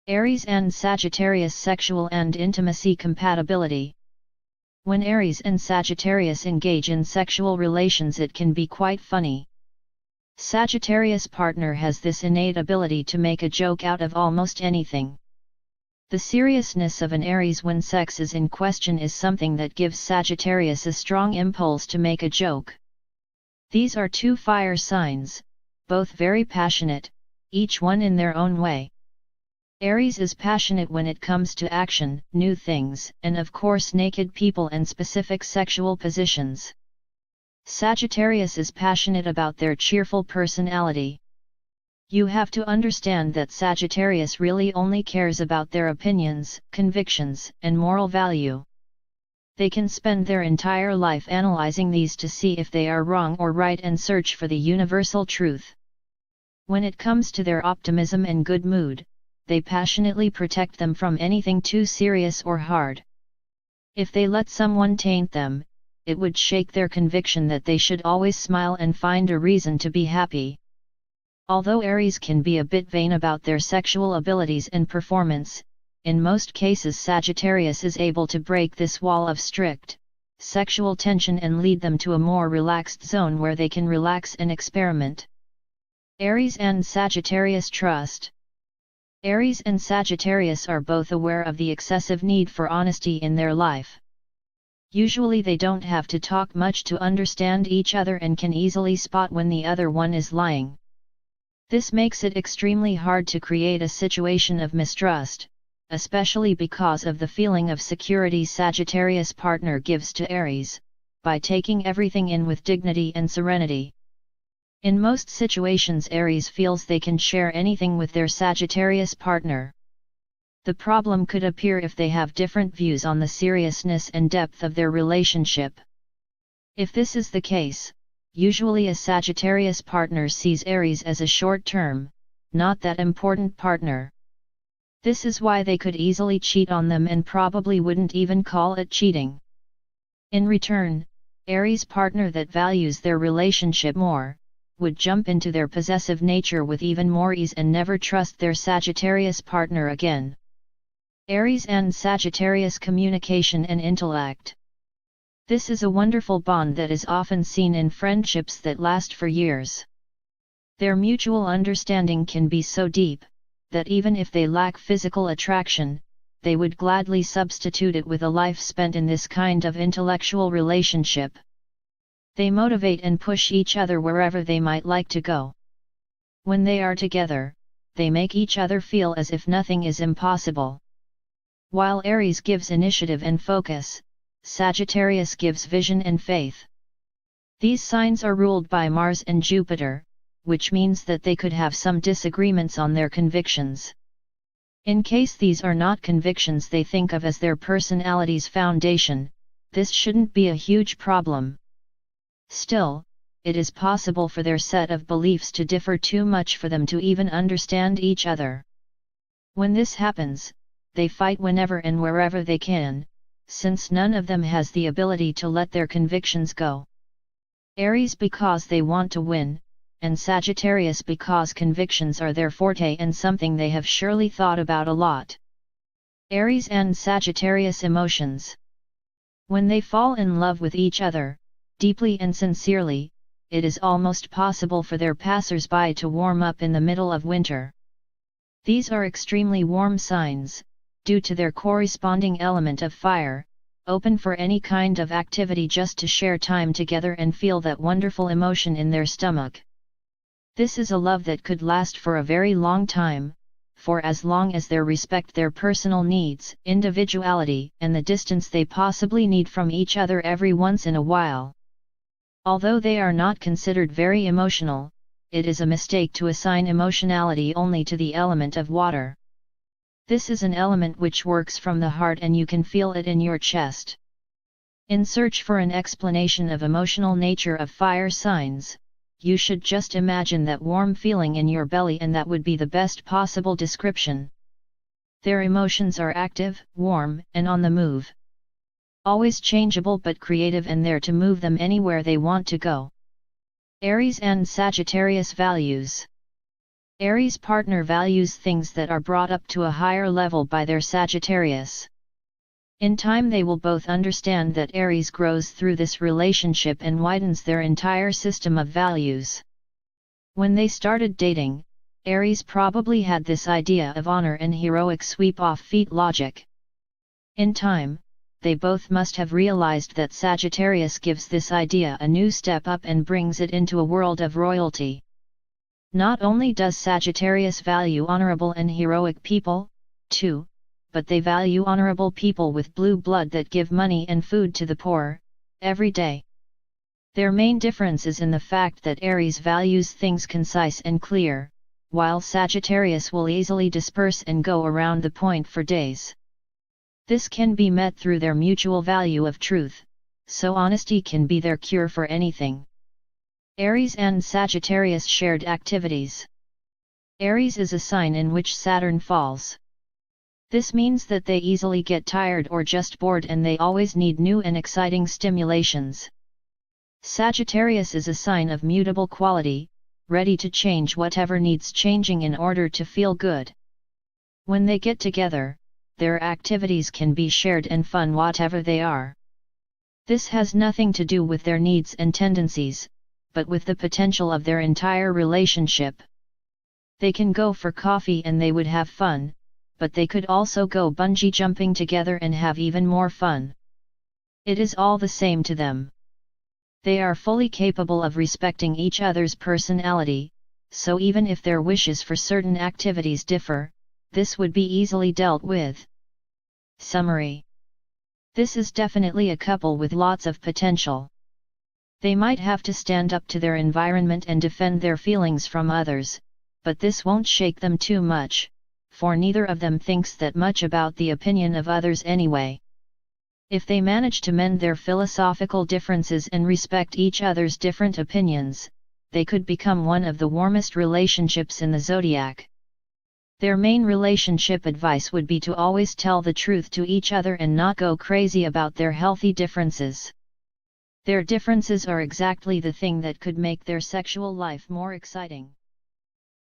Aries and Sagittarius sexual and intimacy compatibility. When Aries and Sagittarius engage in sexual relations, it can be quite funny. Sagittarius partner has this innate ability to make a joke out of almost anything. The seriousness of an Aries when sex is in question is something that gives Sagittarius a strong impulse to make a joke. These are two fire signs, both very passionate, each one in their own way. Aries is passionate when it comes to action, new things, and of course naked people and specific sexual positions. Sagittarius is passionate about their cheerful personality. You have to understand that Sagittarius really only cares about their opinions, convictions, and moral value. They can spend their entire life analyzing these to see if they are wrong or right and search for the universal truth. When it comes to their optimism and good mood, they passionately protect them from anything too serious or hard. If they let someone taint them, it would shake their conviction that they should always smile and find a reason to be happy. Although Aries can be a bit vain about their sexual abilities and performance, in most cases Sagittarius is able to break this wall of strict sexual tension and lead them to a more relaxed zone where they can relax and experiment. Aries and Sagittarius trust. Aries and Sagittarius are both aware of the excessive need for honesty in their life. Usually they don't have to talk much to understand each other and can easily spot when the other one is lying. This makes it extremely hard to create a situation of mistrust, especially because of the feeling of security Sagittarius partner gives to Aries, by taking everything in with dignity and serenity. In most situations Aries feels they can share anything with their Sagittarius partner. The problem could appear if they have different views on the seriousness and depth of their relationship. If this is the case, usually a Sagittarius partner sees Aries as a short-term, not that important partner. This is why they could easily cheat on them and probably wouldn't even call it cheating. In return, Aries partner that values their relationship more, would jump into their possessive nature with even more ease and never trust their Sagittarius partner again. Aries and Sagittarius communication and intellect. This is a wonderful bond that is often seen in friendships that last for years. Their mutual understanding can be so deep, that even if they lack physical attraction, they would gladly substitute it with a life spent in this kind of intellectual relationship. They motivate and push each other wherever they might like to go. When they are together, they make each other feel as if nothing is impossible. While Aries gives initiative and focus, Sagittarius gives vision and faith. These signs are ruled by Mars and Jupiter, which means that they could have some disagreements on their convictions. In case these are not convictions they think of as their personality's foundation, this shouldn't be a huge problem. Still, it is possible for their set of beliefs to differ too much for them to even understand each other. When this happens, they fight whenever and wherever they can, since none of them has the ability to let their convictions go. Aries because they want to win, and Sagittarius because convictions are their forte and something they have surely thought about a lot. Aries and Sagittarius emotions. When they fall in love with each other, deeply and sincerely, it is almost possible for their passers-by to warm up in the middle of winter. These are extremely warm signs, due to their corresponding element of fire, open for any kind of activity just to share time together and feel that wonderful emotion in their stomach. This is a love that could last for a very long time, for as long as they respect their personal needs, individuality, and the distance they possibly need from each other every once in a while. Although they are not considered very emotional, it is a mistake to assign emotionality only to the element of water. This is an element which works from the heart and you can feel it in your chest. In search for an explanation of emotional nature of fire signs, you should just imagine that warm feeling in your belly and that would be the best possible description. Their emotions are active, warm, and on the move. Always changeable but creative and there to move them anywhere they want to go. Aries and Sagittarius values. Aries partner values things that are brought up to a higher level by their Sagittarius. In time they will both understand that Aries grows through this relationship and widens their entire system of values. When they started dating, Aries probably had this idea of honor and heroic sweep-off-feet logic. In time, they both must have realized that Sagittarius gives this idea a new step up and brings it into a world of royalty. Not only does Sagittarius value honorable and heroic people, too, but they value honorable people with blue blood that give money and food to the poor, every day. Their main difference is in the fact that Aries values things concise and clear, while Sagittarius will easily disperse and go around the point for days. This can be met through their mutual value of truth, so honesty can be their cure for anything. Aries and Sagittarius shared activities. Aries is a sign in which Saturn falls. This means that they easily get tired or just bored and they always need new and exciting stimulations. Sagittarius is a sign of mutable quality, ready to change whatever needs changing in order to feel good. When they get together, their activities can be shared and fun whatever they are. This has nothing to do with their needs and tendencies, but with the potential of their entire relationship. They can go for coffee and they would have fun, but they could also go bungee jumping together and have even more fun. It is all the same to them. They are fully capable of respecting each other's personality, so even if their wishes for certain activities differ, this would be easily dealt with. Summary: this is definitely a couple with lots of potential. They might have to stand up to their environment and defend their feelings from others, but this won't shake them too much, for neither of them thinks that much about the opinion of others anyway. If they manage to mend their philosophical differences and respect each other's different opinions, they could become one of the warmest relationships in the zodiac. Their main relationship advice would be to always tell the truth to each other and not go crazy about their healthy differences. Their differences are exactly the thing that could make their sexual life more exciting.